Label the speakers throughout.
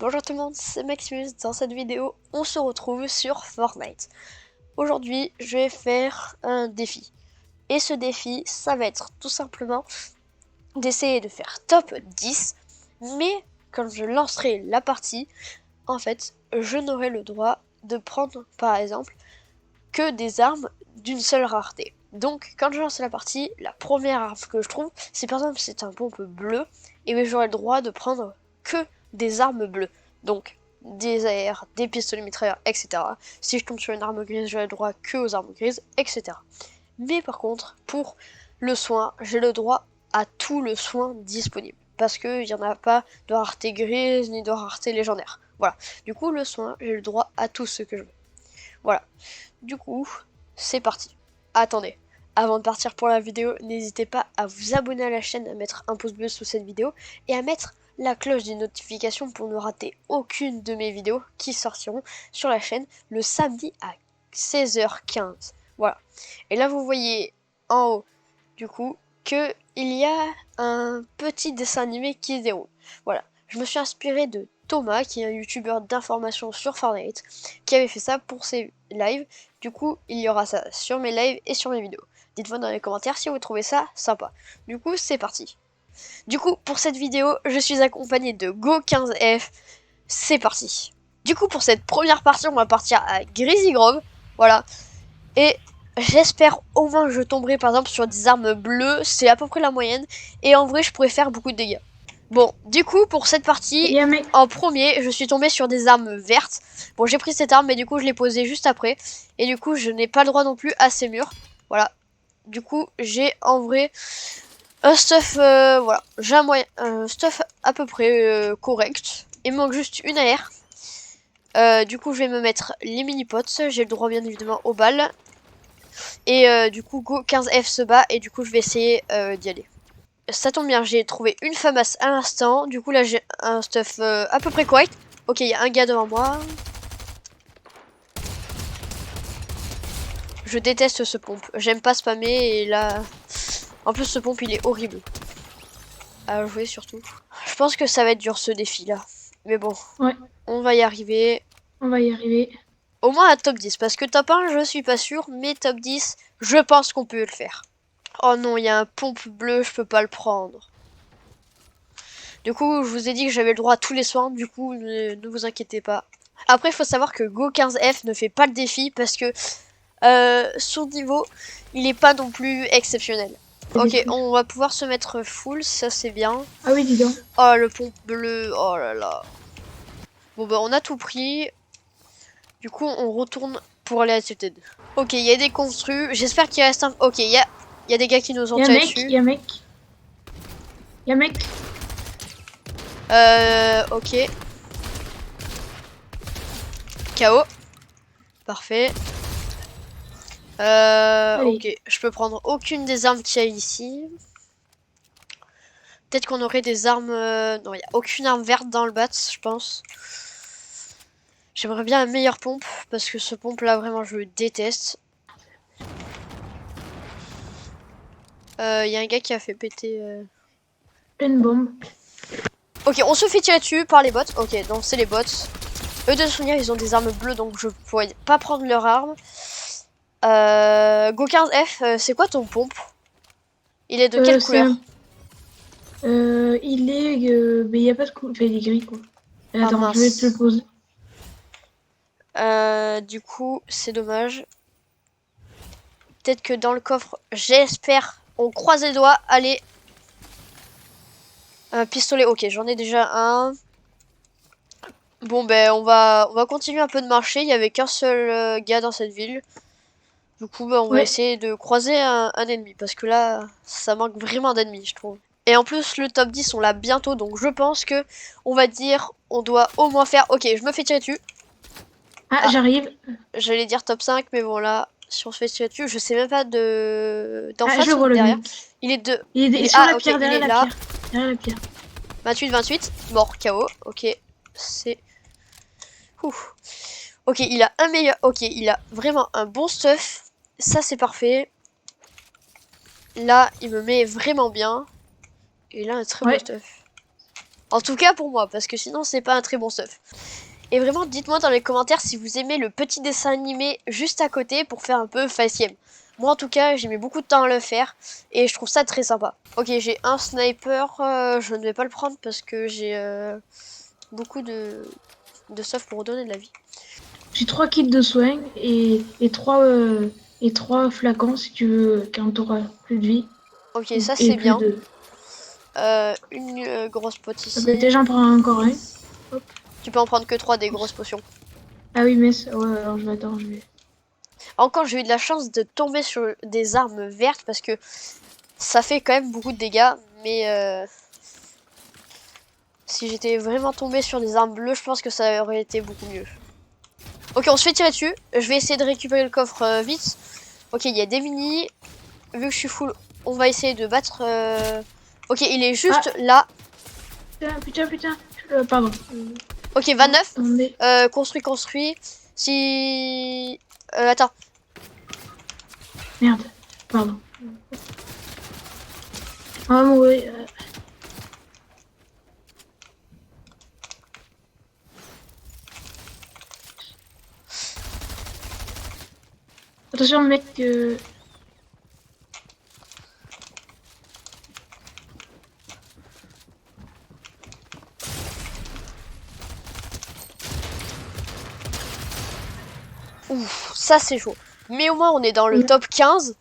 Speaker 1: Bonjour tout le monde, c'est Maximus. Dans cette vidéo, on se retrouve sur Fortnite. Aujourd'hui, je vais faire un défi. Et ce défi, ça va être tout simplement d'essayer de faire top 10. Mais quand je lancerai la partie, en fait, je n'aurai le droit de prendre, par exemple, que des armes d'une seule rareté. Donc, quand je lance la partie, la première arme que je trouve, c'est par exemple, c'est un pompe bleu, et j'aurai le droit de prendre que des armes bleues. Donc, des AR, des pistolets mitrailleurs, etc. Si je tombe sur une arme grise, j'aurai le droit que aux armes grises, etc. Mais par contre, pour le soin, j'ai le droit à tout le soin disponible. Parce qu'il n'y en a pas de rareté grise, ni de rareté légendaire. Voilà. Du coup, le soin, j'ai le droit à tout ce que je veux. Voilà. Du coup, c'est parti. Attendez, avant de partir pour la vidéo, n'hésitez pas à vous abonner à la chaîne, à mettre un pouce bleu sous cette vidéo et à mettre la cloche des notifications pour ne rater aucune de mes vidéos qui sortiront sur la chaîne le samedi à 16h15. Voilà. Et là, vous voyez en haut, du coup, qu'il y a un petit dessin animé qui se déroule. Voilà. Je me suis inspiré de Thomas, qui est un youtubeur d'information sur Fortnite, qui avait fait ça pour ses lives. Du coup, il y aura ça sur mes lives et sur mes vidéos. Dites-moi dans les commentaires si vous trouvez ça sympa. Du coup, c'est parti. Du coup, pour cette vidéo, je suis accompagné de Go15F. C'est parti. Du coup, pour cette première partie, on va partir à Greasy Grove. Voilà. Et j'espère au moins que je tomberai par exemple sur des armes bleues. C'est à peu près la moyenne. Et en vrai, je pourrais faire beaucoup de dégâts. Bon, du coup, pour cette partie, en premier, je suis tombé sur des armes vertes. Bon, j'ai pris cette arme, mais du coup, je l'ai posée juste après. Et du coup, je n'ai pas le droit non plus à ces murs. Voilà. Du coup, j'ai en vrai un stuff, voilà. J'ai un stuff à peu près correct. Il me manque juste une AR. Du coup, je vais me mettre les mini-pots. J'ai le droit, bien évidemment, aux balles. Et du coup, Go 15F se bat. Et du coup, je vais essayer d'y aller. Ça tombe bien, j'ai trouvé une FAMAS à l'instant. Du coup, là, j'ai un stuff à peu près correct. Ok, il y a un gars devant moi. Je déteste ce pompe. J'aime pas spammer et là... En plus, ce pompe, il est horrible à jouer, surtout. Je pense que ça va être dur, ce défi-là. Mais bon,
Speaker 2: Ouais,
Speaker 1: on va y arriver.
Speaker 2: on va y arriver.
Speaker 1: Au moins à top 10. Parce que top 1, je suis pas sûr. Mais top 10, je pense qu'on peut le faire. Oh non, il y a un pompe bleu, je peux pas le prendre. Du coup, je vous ai dit que j'avais le droit à tous les soins, du coup, ne vous inquiétez pas. Après, il faut savoir que Go15F ne fait pas le défi parce que son niveau, il est pas non plus exceptionnel. Ok, on va pouvoir se mettre full, ça c'est bien.
Speaker 2: Ah oui, dis donc.
Speaker 1: Oh, le pompe bleu, oh là là. Bon bah, on a tout pris. Du coup, on retourne pour aller à Tilted. Ok, il y a des construits, j'espère qu'il reste un... Ok, il y a des gars qui nous ont tiré dessus.
Speaker 2: Y'a un mec. Y'a un mec.
Speaker 1: Ok. KO. Parfait. Ok, je peux prendre aucune des armes qu'il y a ici. Peut-être qu'on aurait des armes... Non, il n'y a aucune arme verte dans le bat, je pense. J'aimerais bien un meilleur pompe, parce que ce pompe-là, vraiment, je le déteste. Il y a un gars qui a fait péter...
Speaker 2: Pleine bombe.
Speaker 1: Ok, on se fait tirer dessus par les bots. Ok, donc c'est les bots. Eux, de souvenir, ils ont des armes bleues, donc je pourrais pas prendre leur arme. Go15F, c'est quoi ton pompe? Il est de quelle couleur?
Speaker 2: Il est... mais il y a pas de couleur. Enfin, il est gris, quoi.
Speaker 1: Ah
Speaker 2: Attends, je vais te le
Speaker 1: mince.
Speaker 2: poser.
Speaker 1: Du coup, c'est dommage. Peut-être que dans le coffre, j'espère. On croise les doigts. Allez. Un pistolet. Ok, j'en ai déjà un. Bon, ben, on va continuer un peu de marcher. Il y avait qu'un seul gars dans cette ville. Du coup, ben, on va
Speaker 2: Ouais.
Speaker 1: essayer de croiser un ennemi. Parce que là, ça manque vraiment d'ennemis, je trouve. Et en plus, le top 10, on l'a bientôt. Donc, je pense que, on va dire, on doit au moins faire... Ok, je me fais tirer dessus.
Speaker 2: Ah,
Speaker 1: Ah,
Speaker 2: j'arrive.
Speaker 1: j'allais dire top 5, mais bon, là, si on se fait tirer dessus, je sais même pas d'en
Speaker 2: Ah, je le
Speaker 1: face ou
Speaker 2: vois,
Speaker 1: de
Speaker 2: le
Speaker 1: derrière.
Speaker 2: mec.
Speaker 1: Il est de...
Speaker 2: Il est sur
Speaker 1: Ah,
Speaker 2: la
Speaker 1: ok,
Speaker 2: pierre,
Speaker 1: il
Speaker 2: derrière
Speaker 1: est
Speaker 2: la
Speaker 1: là.
Speaker 2: pierre. Derrière la pierre.
Speaker 1: 28, mort, KO. Ok, c'est... Ouf. Ok, il a un meilleur... Ok, il a vraiment un bon stuff. Ça, c'est parfait. Là, il me met vraiment bien. Et là, un très beau
Speaker 2: Ouais.
Speaker 1: stuff. En tout cas pour moi, parce que sinon c'est pas un très bon stuff. Et vraiment, dites-moi dans les commentaires si vous aimez le petit dessin animé juste à côté pour faire un peu faciem. Moi en tout cas, j'ai mis beaucoup de temps à le faire et je trouve ça très sympa. Ok, j'ai un sniper, je ne vais pas le prendre parce que j'ai beaucoup de stuff pour redonner de la vie.
Speaker 2: J'ai 3 kits de soins et 3 flacons si tu veux quand t'auras plus de vie.
Speaker 1: Ok, ça
Speaker 2: Et
Speaker 1: c'est
Speaker 2: plus
Speaker 1: bien.
Speaker 2: de...
Speaker 1: Une grosse pote
Speaker 2: Ah bah,
Speaker 1: ici.
Speaker 2: j'en prends encore un. Hop.
Speaker 1: Tu peux en prendre que 3 des grosses potions.
Speaker 2: Ah oui, mais ouais, alors je vais attendre, je vais...
Speaker 1: Encore, j'ai eu de la chance de tomber sur des armes vertes parce que ça fait quand même beaucoup de dégâts. Mais si j'étais vraiment tombé sur des armes bleues, je pense que ça aurait été beaucoup mieux. Ok, on se fait tirer dessus. Je vais essayer de récupérer le coffre vite. Ok, il y a des mini. Vu que je suis full, on va essayer de battre... Ok, il est juste là.
Speaker 2: Putain. Pardon.
Speaker 1: Ok, 29.
Speaker 2: Attendez.
Speaker 1: Construit. Si... attends.
Speaker 2: Merde. Pardon. On va mourir. Attention, mec.
Speaker 1: Ouf, ça c'est chaud. Mais au moins on est dans le top 15.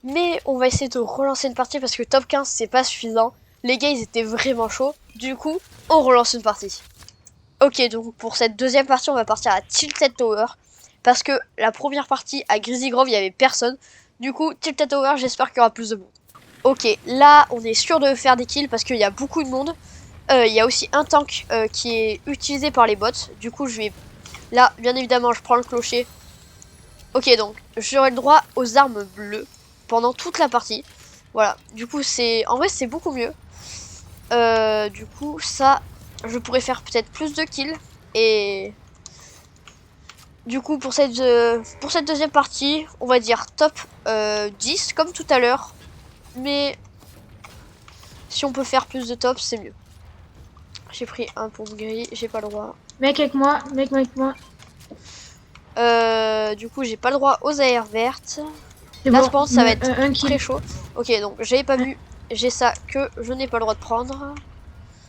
Speaker 1: Mais on va essayer de relancer une partie parce que top 15 c'est pas suffisant. Les gars ils étaient vraiment chauds. Du coup, on relance une partie. Ok, donc pour cette deuxième partie, on va partir à Tilted Tower. Parce que la première partie à Greasy Grove, il n'y avait personne. Du coup, Tilted Tower, j'espère qu'il y aura plus de monde. Ok, là, on est sûr de faire des kills parce qu'il y a beaucoup de monde. Il y a aussi un tank qui est utilisé par les bots. Du coup, je vais... Là, bien évidemment, je prends le clocher. Ok, donc, j'aurai le droit aux armes bleues pendant toute la partie. Voilà, du coup, c'est... En vrai, c'est beaucoup mieux. Du coup, ça, je pourrais faire peut-être plus de kills. Et... Du coup, pour cette deuxième partie, on va dire top 10, comme tout à l'heure. Mais si on peut faire plus de top, c'est mieux. J'ai pris un pompe gris, j'ai pas le droit.
Speaker 2: Mec avec moi.
Speaker 1: Du coup, j'ai pas le droit aux AR vertes.
Speaker 2: C'est
Speaker 1: Là,
Speaker 2: bon.
Speaker 1: je pense ça va être
Speaker 2: Un
Speaker 1: très
Speaker 2: kill.
Speaker 1: chaud. Ok, donc j'avais pas vu. J'ai ça que je n'ai pas le droit de prendre.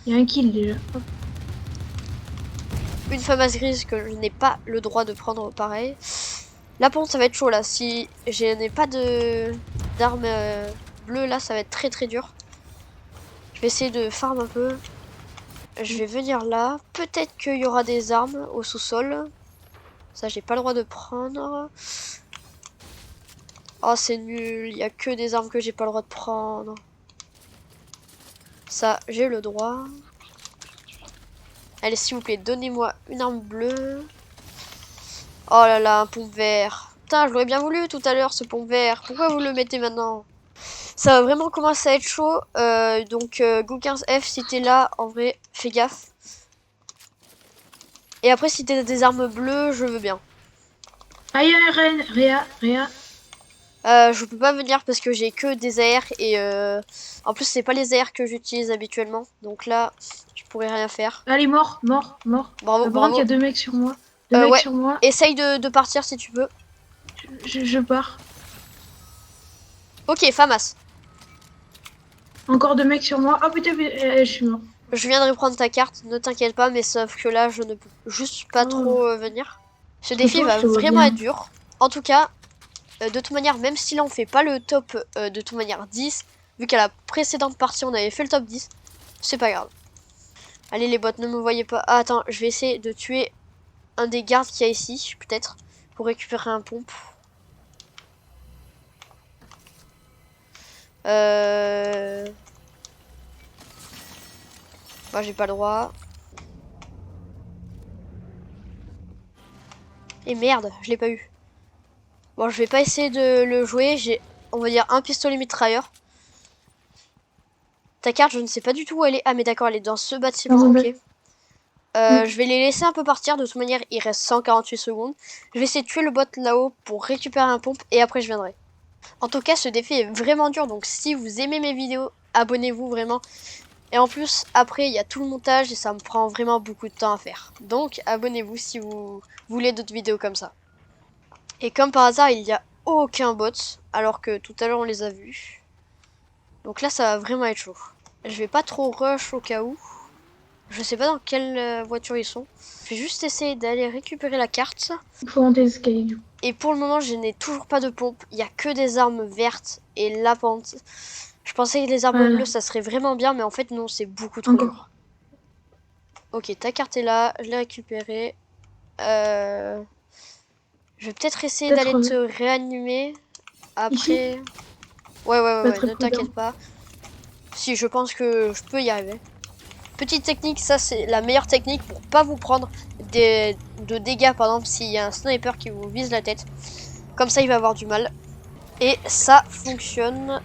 Speaker 2: Il y a un kill déjà. Hop.
Speaker 1: Une fameuse grise que je n'ai pas le droit de prendre pareil. Là, par contre, ça va être chaud là. Si je n'ai pas d'armes bleues, là, ça va être très dur. Je vais essayer de farm un peu. Je vais venir là. Peut-être qu'il y aura des armes au sous-sol. Ça, j'ai pas le droit de prendre. Oh, c'est nul. Il y a que des armes que j'ai pas le droit de prendre. Ça, j'ai le droit. Allez, s'il vous plaît, donnez-moi une arme bleue. Oh là là, un pompe vert. Putain, je l'aurais bien voulu tout à l'heure, ce pompe vert. Pourquoi vous le mettez maintenant? Ça va vraiment commencer à être chaud. Donc, Go15F, si t'es là, en vrai, fais gaffe. Et après, si t'as des armes bleues, je veux bien.
Speaker 2: Ah, il y a un Ren. Réa.
Speaker 1: Je peux pas venir parce que j'ai que des AR et en plus c'est pas les AR que j'utilise habituellement. Donc là, je pourrais rien faire.
Speaker 2: Allez, mort.
Speaker 1: Bravo,
Speaker 2: Par contre, il y
Speaker 1: bravo.
Speaker 2: a 2 mecs sur moi. 2 mecs
Speaker 1: Ouais,
Speaker 2: sur moi.
Speaker 1: essaye de partir si tu peux.
Speaker 2: Je pars.
Speaker 1: Ok, Famas.
Speaker 2: Encore 2 mecs sur moi. Oh putain, je suis mort.
Speaker 1: Je viens de reprendre ta carte, ne t'inquiète pas, mais sauf que là, je ne peux juste pas trop venir. Ce défi va
Speaker 2: Je te vois
Speaker 1: vraiment
Speaker 2: bien.
Speaker 1: être dur. En tout cas, de toute manière, même si là on fait pas le top de toute manière 10, vu qu'à la précédente partie on avait fait le top 10, c'est pas grave. Allez les bots, ne me voyez pas. Ah, attends, je vais essayer de tuer un des gardes qu'il y a ici, peut-être, pour récupérer un pompe. Bah, j'ai pas le droit. Et merde, je l'ai pas eu. Bon, je vais pas essayer de le jouer. J'ai, on va dire, un pistolet mitrailleur. Ta carte, je ne sais pas du tout où elle est. Ah, mais d'accord, elle est dans ce bâtiment. Ok. Je vais les laisser un peu partir. De toute manière, il reste 148 secondes. Je vais essayer de tuer le bot là-haut pour récupérer un pompe et après je viendrai. En tout cas, ce défi est vraiment dur. Donc, si vous aimez mes vidéos, abonnez-vous vraiment. Et en plus, après, il y a tout le montage et ça me prend vraiment beaucoup de temps à faire. Donc, abonnez-vous si vous voulez d'autres vidéos comme ça. Et comme par hasard, il n'y a aucun bot, alors que tout à l'heure, on les a vus. Donc là, ça va vraiment être chaud. Je vais pas trop rush au cas où. Je sais pas dans quelle voiture ils sont. Je vais juste essayer d'aller récupérer la carte.
Speaker 2: Il faut monter l'escalier du coup.
Speaker 1: Et pour le moment, je n'ai toujours pas de pompe. Il n'y a que des armes vertes et la pente. Je pensais que les armes bleues,
Speaker 2: Voilà,
Speaker 1: ça serait vraiment bien, mais en fait, non, c'est beaucoup trop dur.
Speaker 2: encore.
Speaker 1: Ok, ta carte est là, je l'ai récupérée. Je vais peut-être essayer d'aller
Speaker 2: Peut-être
Speaker 1: te réanimer.
Speaker 2: ici,
Speaker 1: Après... Ouais,
Speaker 2: pas très
Speaker 1: ne
Speaker 2: prudent.
Speaker 1: t'inquiète pas. Si, je pense que je peux y arriver. Petite technique, ça c'est la meilleure technique pour pas vous prendre de dégâts, par exemple, s'il y a un sniper qui vous vise la tête. Comme ça, il va avoir du mal. Et ça fonctionne.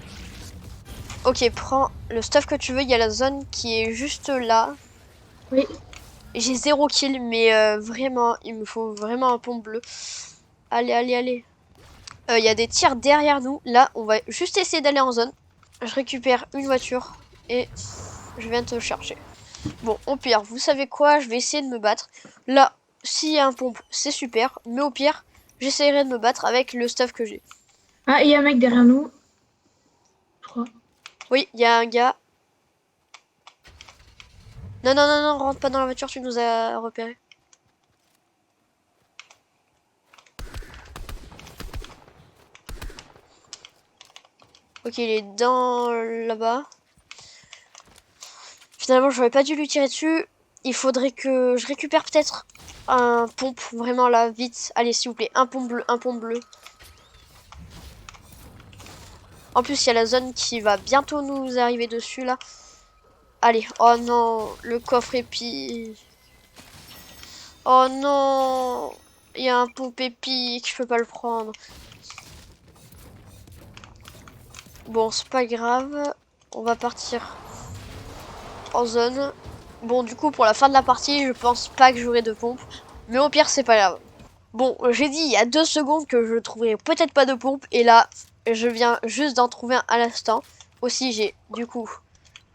Speaker 1: Ok, prends le stuff que tu veux. Il y a la zone qui est juste là.
Speaker 2: Oui,
Speaker 1: J'ai 0 kill, mais vraiment, il me faut vraiment un pompe bleu. Allez, allez, allez. Il y a des tirs derrière nous. Là, on va juste essayer d'aller en zone. Je récupère une voiture et je viens te chercher. Bon, au pire, vous savez quoi? Je vais essayer de me battre. Là, s'il y a un pompe, c'est super. Mais au pire, j'essaierai de me battre avec le stuff que j'ai.
Speaker 2: ah, il y a un mec derrière nous, je crois.
Speaker 1: Oui, il y a un gars. Non, non, non, non, rentre pas dans la voiture, tu nous as repéré. Ok, il est dans là-bas. Finalement, j'aurais pas dû lui tirer dessus. Il faudrait que je récupère peut-être un pompe, vraiment là, vite. Allez, s'il vous plaît, un pompe bleu, un pompe bleu. En plus, il y a la zone qui va bientôt nous arriver dessus, là. Allez, oh non, le coffre épique. Oh non, il y a un pompe épique, je peux pas le prendre. Bon, c'est pas grave. On va partir en zone. Bon, du coup, pour la fin de la partie, je pense pas que j'aurai de pompe. Mais au pire, c'est pas grave. Bon, j'ai dit il y a 2 secondes que je trouverais peut-être pas de pompe. Et là, je viens juste d'en trouver un à l'instant. Aussi, j'ai du coup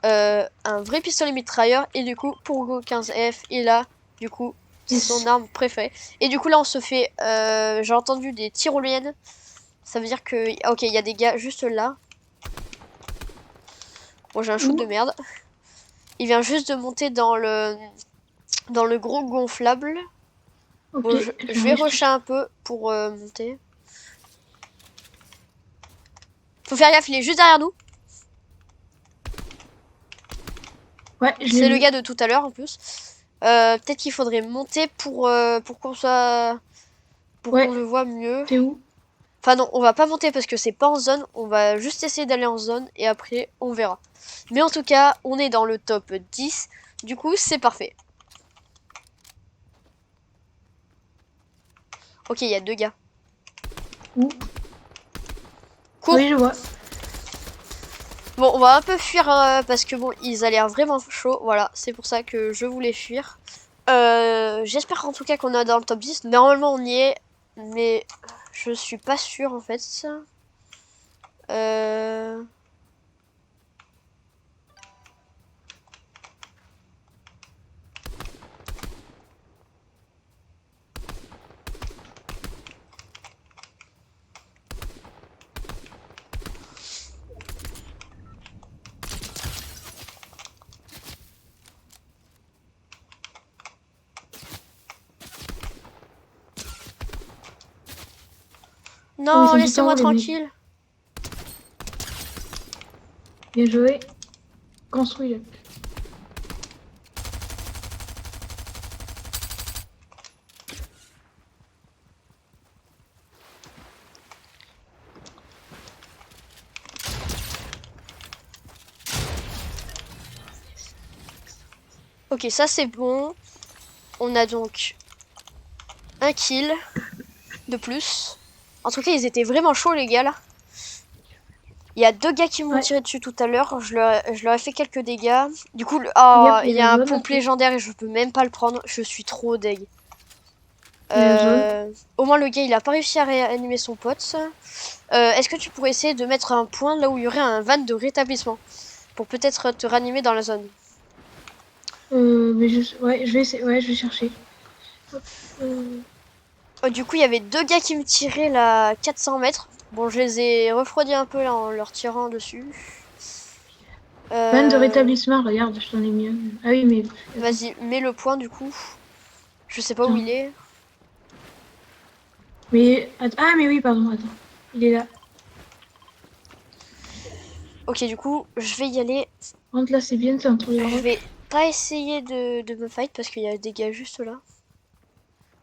Speaker 1: un vrai pistolet mitrailleur. Et du coup, pour Go 15F, et là, du coup, c'est son
Speaker 2: Yes.
Speaker 1: arme préférée. Et du coup, là, on se fait... j'ai entendu des tyroliennes. Ça veut dire que... Ok, il y a des gars juste là. Bon, j'ai un shoot
Speaker 2: Où?
Speaker 1: de merde. Il vient juste de monter dans le gros gonflable.
Speaker 2: Ok,
Speaker 1: Bon,
Speaker 2: je
Speaker 1: je
Speaker 2: vais
Speaker 1: vais
Speaker 2: aller
Speaker 1: rusher
Speaker 2: chercher.
Speaker 1: un peu pour monter. Faut faire gaffe, il est juste derrière nous.
Speaker 2: Ouais, je l'ai
Speaker 1: C'est le
Speaker 2: vu.
Speaker 1: gars de tout à l'heure en plus. Peut-être qu'il faudrait monter pour qu'on soit... Pour qu'on
Speaker 2: Ouais,
Speaker 1: le voit mieux.
Speaker 2: t'es où?
Speaker 1: Enfin non, on va pas monter parce que c'est pas en zone. On va juste essayer d'aller en zone et après on verra. Mais en tout cas, on est dans le top 10. Du coup, c'est parfait. Ok, il y a 2 gars.
Speaker 2: Où?
Speaker 1: Cours!
Speaker 2: Oui, je vois.
Speaker 1: Bon, on va un peu fuir parce que bon, ils ont l'air vraiment chauds. Voilà, c'est pour ça que je voulais fuir. J'espère en tout cas qu'on est dans le top 10. Normalement, on y est, mais je suis pas sûre en fait. Euh...
Speaker 2: Oh, ils
Speaker 1: Non,
Speaker 2: sont tout en
Speaker 1: laissez-moi
Speaker 2: haut, les mecs.
Speaker 1: tranquille.
Speaker 2: Bien joué. Construit, là.
Speaker 1: Ok, ça c'est bon. On a donc un kill de plus. En tout cas, ils étaient vraiment chauds les gars là. Il y a 2 gars qui m'ont
Speaker 2: Ouais,
Speaker 1: tiré dessus tout à l'heure. Je leur ai fait quelques dégâts. Du coup,
Speaker 2: fais gaffe,
Speaker 1: il
Speaker 2: il
Speaker 1: y
Speaker 2: y a
Speaker 1: a
Speaker 2: la
Speaker 1: un
Speaker 2: zone
Speaker 1: pompe
Speaker 2: aussi.
Speaker 1: légendaire et je peux même pas le prendre. Je suis trop deg.
Speaker 2: Il y a la zone.
Speaker 1: Au moins le gars il a pas réussi à réanimer son pote. Est-ce que tu pourrais essayer de mettre un point là où il y aurait un van de rétablissement pour peut-être te ranimer dans la zone?
Speaker 2: Mais ouais, je vais essayer, ouais, je vais chercher. Hop,
Speaker 1: Du coup, il y avait deux gars qui me tiraient là à 400 mètres. Bon, je les ai refroidis un peu là en leur tirant dessus.
Speaker 2: Van de
Speaker 1: Euh,
Speaker 2: rétablissement, regarde, je t'en ai mis un. Ah oui, mais attends,
Speaker 1: Vas-y, mets le point du coup. Je sais pas où
Speaker 2: attends.
Speaker 1: il est.
Speaker 2: Ah, mais oui, pardon, attends. Il est là.
Speaker 1: Ok, du coup, je vais y aller.
Speaker 2: Rentre là, c'est bien, c'est entre les
Speaker 1: Je vais
Speaker 2: rocs.
Speaker 1: pas essayer de me fight parce qu'il y a des gars juste là.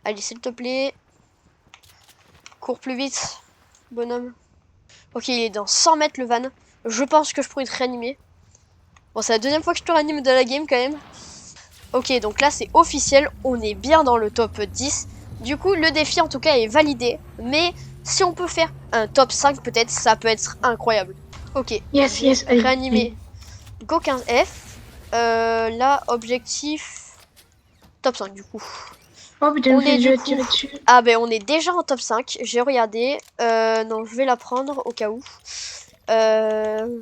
Speaker 1: Allez, s'il te plaît, cours plus vite, bonhomme. Ok, il est dans 100 mètres le van. Je pense que je pourrais te réanimer. Bon, c'est la deuxième fois que je te réanime de la game quand même. Ok, donc là c'est officiel, on est bien dans le top 10. Du coup, le défi en tout cas est validé. Mais si on peut faire un top 5 peut-être, ça peut être incroyable. Ok,
Speaker 2: Yes,
Speaker 1: j'ai
Speaker 2: yes, allez, allez.
Speaker 1: réanimé Go 15F. Là, objectif top 5 du coup.
Speaker 2: Oh putain, je me
Speaker 1: On
Speaker 2: fais
Speaker 1: est du
Speaker 2: déjà
Speaker 1: coup...
Speaker 2: tirer dessus.
Speaker 1: Ah ben on est déjà en top 5. J'ai regardé. Non, je vais la prendre au cas où. Euh,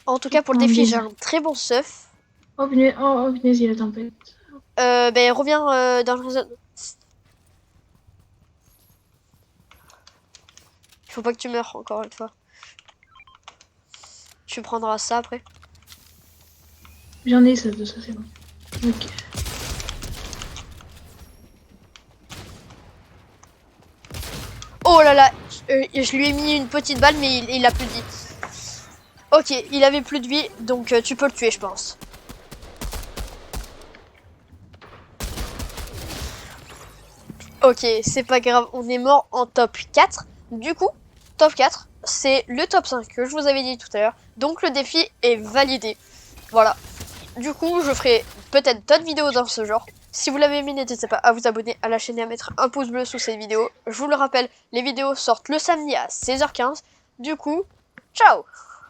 Speaker 1: En tout cas pour le
Speaker 2: En
Speaker 1: défi, j'ai
Speaker 2: des...
Speaker 1: un très bon stuff.
Speaker 2: oh, punaise, il y a la tempête.
Speaker 1: Ben reviens dans la zone. Il faut pas que tu meurs encore une fois. Tu prendras ça après.
Speaker 2: J'en ai ça, de ça, c'est bon. Ok.
Speaker 1: Oh là là, je lui ai mis une petite balle mais il a plus de vie. Ok, il avait plus de vie donc tu peux le tuer je pense. Ok, c'est pas grave, on est mort en top 4. Du coup, top 4, c'est le top 5 que je vous avais dit tout à l'heure. Donc le défi est validé. Voilà. Du coup, je ferai peut-être d'autres vidéos dans ce genre. Si vous l'avez aimé, n'hésitez pas à vous abonner à la chaîne et à mettre un pouce bleu sous cette vidéo. Je vous le rappelle, les vidéos sortent le samedi à 16h15. Du coup, ciao!